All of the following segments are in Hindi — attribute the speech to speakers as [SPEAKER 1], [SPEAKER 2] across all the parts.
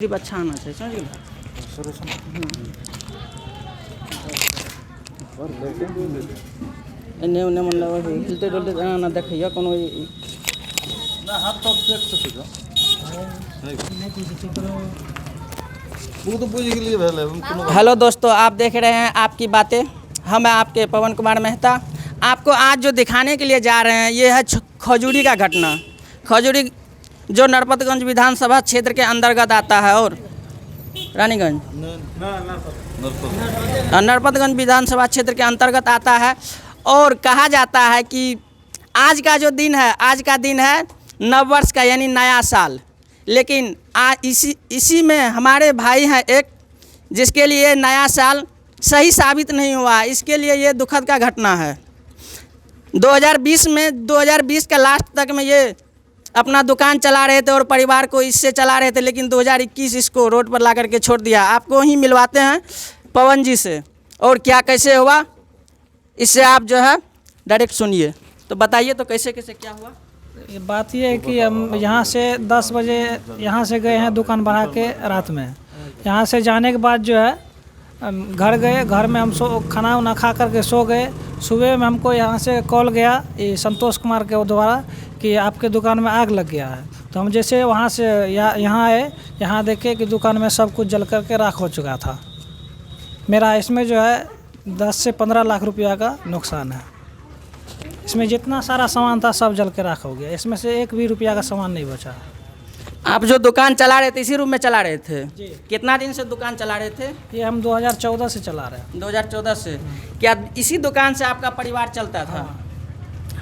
[SPEAKER 1] अच्छा आना चाहिए, समझ गए। एने ओने मतलब हिलते डुलते ना देखिए कोनो
[SPEAKER 2] ना हाथ तो देख सकते हो वो तो पूछ के लिए भेले कोनो।
[SPEAKER 1] हेलो दोस्तों, आप देख रहे हैं आपकी बातें। हम हैं आपके पवन कुमार मेहता। आपको आज जो दिखाने के लिए जा रहे हैं ये है खजूरी का घटना। खजूरी जो नरपतगंज विधानसभा क्षेत्र के अंतर्गत आता है और रानीगंज नरपतगंज विधानसभा क्षेत्र के अंतर्गत आता है। और कहा जाता है कि आज का जो दिन है, आज का दिन है नववर्ष का, यानी नया साल। लेकिन इसी में हमारे भाई हैं एक, जिसके लिए नया साल सही साबित नहीं हुआ। इसके लिए ये दुखद का घटना है। 2020 का लास्ट तक में ये अपना दुकान चला रहे थे और परिवार को इससे चला रहे थे, लेकिन 2021 इसको रोड पर ला करके छोड़ दिया। आपको ही मिलवाते हैं पवन जी से, और क्या कैसे हुआ इससे आप जो है डायरेक्ट सुनिए। तो बताइए तो कैसे कैसे क्या हुआ।
[SPEAKER 3] ये बात ये है कि हम यहाँ से 10 बजे यहाँ से गए हैं दुकान बढ़ा के रात में। यहाँ से जाने के बाद जो है घर गए, घर में हम खाना वाना खा करके सो गए। सुबह में हमको यहाँ से कॉल गया ये संतोष कुमार के द्वारा कि आपके दुकान में आग लग गया है। तो हम जैसे वहाँ से यहाँ आए, यहाँ देखे कि दुकान में सब कुछ जल करके राख हो चुका था। मेरा इसमें जो है 10 से 15 लाख रुपया का नुकसान है। इसमें जितना सारा सामान था सब जल के राख हो गया। इसमें से एक भी रुपया का सामान नहीं बचा।
[SPEAKER 1] आप जो दुकान चला रहे थे इसी रूम में चला रहे थे जी। कितना दिन से दुकान चला रहे थे?
[SPEAKER 3] ये हम 2014 से चला रहे हैं।
[SPEAKER 1] 2014 से। क्या इसी दुकान से आपका परिवार चलता था?
[SPEAKER 3] हाँ।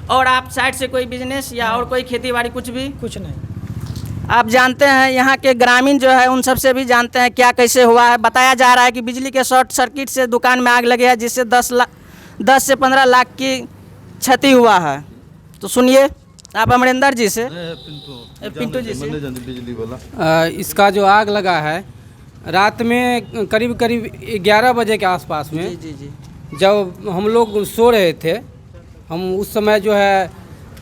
[SPEAKER 1] और आप साइड से कोई बिजनेस या और कोई खेती बाड़ी कुछ भी?
[SPEAKER 3] कुछ नहीं।
[SPEAKER 1] आप जानते हैं यहाँ के ग्रामीण जो है उन सब से भी जानते हैं क्या कैसे हुआ है। बताया जा रहा है कि बिजली के शॉर्ट सर्किट से दुकान में आग लगे है, जिससे 10 से 15 लाख की क्षति हुआ है। तो सुनिए आप अमरिंदर जी से, पिंटू जी से।
[SPEAKER 2] बिजली वाला
[SPEAKER 4] इसका जो आग लगा है रात में करीब 11 बजे के आसपास में,
[SPEAKER 1] जी जी,
[SPEAKER 4] जब हम लोग सो रहे थे, हम उस समय जो है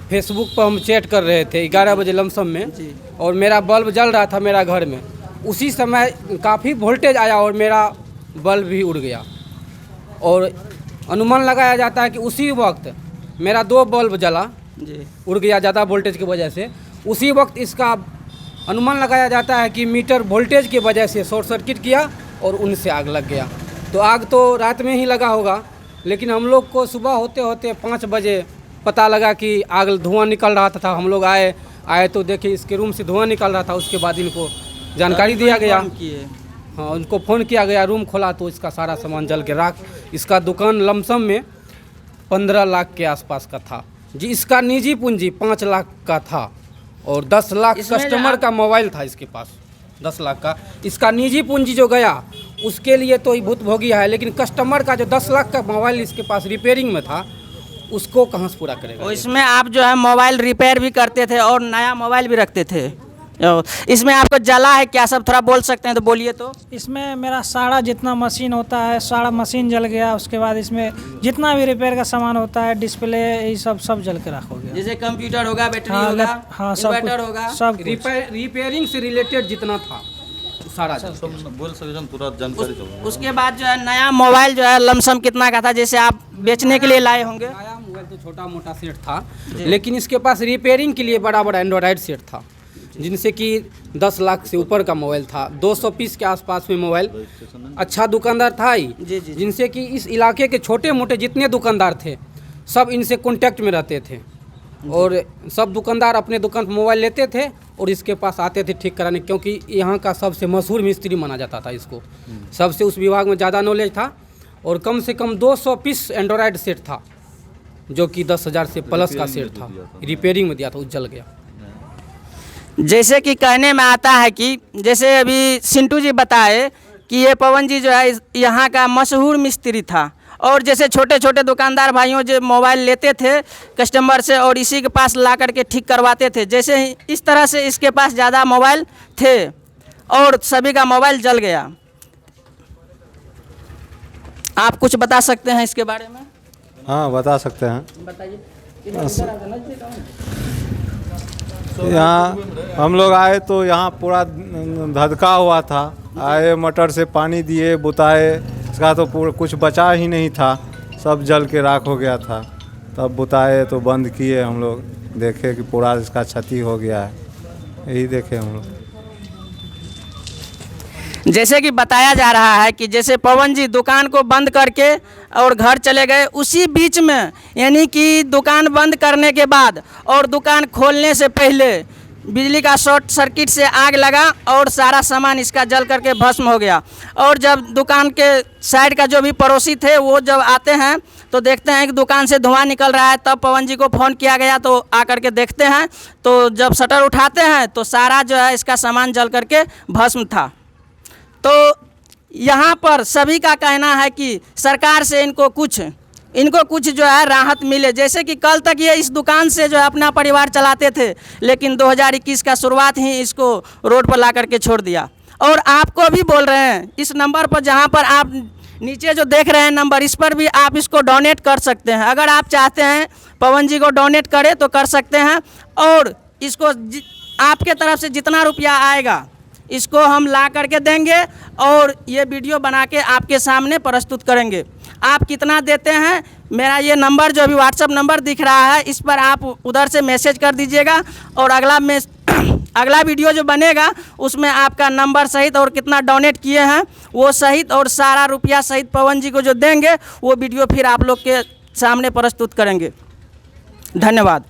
[SPEAKER 4] फेसबुक पर हम चैट कर रहे थे 11 बजे लमसम में
[SPEAKER 1] जी।
[SPEAKER 4] और मेरा बल्ब जल रहा था मेरा घर में। उसी समय काफ़ी वोल्टेज आया और मेरा बल्ब भी उड़ गया। और अनुमान लगाया जाता है कि उसी वक्त मेरा 2 बल्ब जला
[SPEAKER 1] जी,
[SPEAKER 4] उड़ गया ज़्यादा वोल्टेज की वजह से। उसी वक्त इसका अनुमान लगाया जाता है कि मीटर वोल्टेज की वजह से शॉर्ट सर्किट किया और उनसे आग लग गया। तो आग तो रात में ही लगा होगा, लेकिन हम लोग को सुबह होते होते 5 बजे पता लगा कि आग धुआं निकल रहा था। हम लोग आए तो देखे इसके रूम से धुआं निकल रहा था। उसके बाद इनको जानकारी दिया गया। हाँ, उनको फ़ोन किया गया, रूम खोला तो इसका सारा सामान जल के राख। इसका दुकान लमसम में 15 लाख के आसपास का था जी। इसका निजी पूंजी 5 लाख का था और 10 लाख कस्टमर का मोबाइल था इसके पास। 10 लाख का इसका निजी पूंजी जो गया उसके लिए तो भुगतभोगी है, लेकिन कस्टमर का जो 10 लाख का मोबाइल इसके पास रिपेयरिंग में था उसको कहाँ से पूरा करेगा।
[SPEAKER 1] और इसमें आप जो है मोबाइल रिपेयर भी करते थे और नया मोबाइल भी रखते थे। इसमें आपको जला है क्या, सब थोड़ा बोल सकते हैं तो बोलिए। तो
[SPEAKER 3] इसमें मेरा सारा जितना मशीन होता है सारा मशीन जल गया। उसके बाद इसमें जितना भी रिपेयर का सामान होता है, डिस्प्ले, ये सब जल के रख हो गया।
[SPEAKER 1] जैसे कंप्यूटर होगा, बैटरी
[SPEAKER 3] हाँ,
[SPEAKER 1] होगा,
[SPEAKER 3] हाँ,
[SPEAKER 1] इन्वर्टर होगा,
[SPEAKER 3] सब
[SPEAKER 4] रिपेयरिंग से रिलेटेड जितना था सारा
[SPEAKER 2] बोल सकते पूरा जानकारी चाहिए।
[SPEAKER 1] उसके बाद जो है नया मोबाइल जो है लमसम कितना का था, जैसे आप बेचने के लिए लाए होंगे?
[SPEAKER 4] नया मोबाइल तो छोटा मोटा सेट था, लेकिन इसके पास रिपेयरिंग के लिए बड़ा एंड्रॉयड सेट था, जिनसे कि 10 लाख से ऊपर का मोबाइल था। 200 पीस के आसपास में मोबाइल। अच्छा दुकानदार था ही, जिनसे कि इस इलाके के छोटे मोटे जितने दुकानदार थे सब इनसे कांटेक्ट में रहते थे। और सब दुकानदार अपने दुकान पर मोबाइल लेते थे और इसके पास आते थे ठीक कराने, क्योंकि यहाँ का सबसे मशहूर मिस्त्री माना जाता था इसको। सबसे उस विभाग में ज़्यादा नॉलेज था। और कम से कम 200 पीस एंड्रॉयड सेट था, जो कि 10,000 से प्लस का सेट था। रिपेयरिंग में दिया था, जल गया।
[SPEAKER 1] जैसे कि कहने में आता है कि जैसे अभी सिंटू जी बताए कि ये पवन जी जो है यहाँ का मशहूर मिस्त्री था। और जैसे छोटे छोटे दुकानदार भाइयों जो मोबाइल लेते थे कस्टमर से और इसी के पास ला करके ठीक करवाते थे, जैसे ही इस तरह से इसके पास ज़्यादा मोबाइल थे और सभी का मोबाइल जल गया। आप कुछ बता सकते हैं इसके बारे में?
[SPEAKER 2] हाँ, बता सकते हैं।
[SPEAKER 1] बताइए।
[SPEAKER 5] यहाँ हम लोग आए तो यहाँ पूरा धधका हुआ था। आए मोटर से पानी दिए, बुताए, इसका तो पूरा कुछ बचा ही नहीं था, सब जल के राख हो गया था। तब बुताए तो बंद किए, हम लोग देखे कि पूरा इसका क्षति हो गया है, यही देखे हम लोग।
[SPEAKER 1] जैसे कि बताया जा रहा है कि जैसे पवन जी दुकान को बंद करके और घर चले गए, उसी बीच में यानी कि दुकान बंद करने के बाद और दुकान खोलने से पहले बिजली का शॉर्ट सर्किट से आग लगा और सारा सामान इसका जल करके भस्म हो गया। और जब दुकान के साइड का जो भी पड़ोसी थे वो जब आते हैं तो देखते हैं कि दुकान से धुआं निकल रहा है, तब पवन जी को फ़ोन किया गया तो आकर के देखते हैं तो जब शटर उठाते हैं तो सारा जो है इसका सामान जल करके भस्म था। तो यहाँ पर सभी का कहना है कि सरकार से इनको कुछ जो है राहत मिले। जैसे कि कल तक ये इस दुकान से जो है अपना परिवार चलाते थे, लेकिन 2021 का शुरुआत ही इसको रोड पर ला करके छोड़ दिया। और आपको भी बोल रहे हैं, इस नंबर पर जहाँ पर आप नीचे जो देख रहे हैं नंबर, इस पर भी आप इसको डोनेट कर सकते हैं। अगर आप चाहते हैं पवन जी को डोनेट करें तो कर सकते हैं। और इसको आपके तरफ से जितना रुपया आएगा इसको हम ला करके देंगे और ये वीडियो बना के आपके सामने प्रस्तुत करेंगे। आप कितना देते हैं, मेरा ये नंबर जो अभी व्हाट्सअप नंबर दिख रहा है इस पर आप उधर से मैसेज कर दीजिएगा और अगला वीडियो जो बनेगा उसमें आपका नंबर सहित और कितना डोनेट किए हैं वो सहित और सारा रुपया सहित पवन जी को जो देंगे वो वीडियो फिर आप लोग के सामने प्रस्तुत करेंगे। धन्यवाद।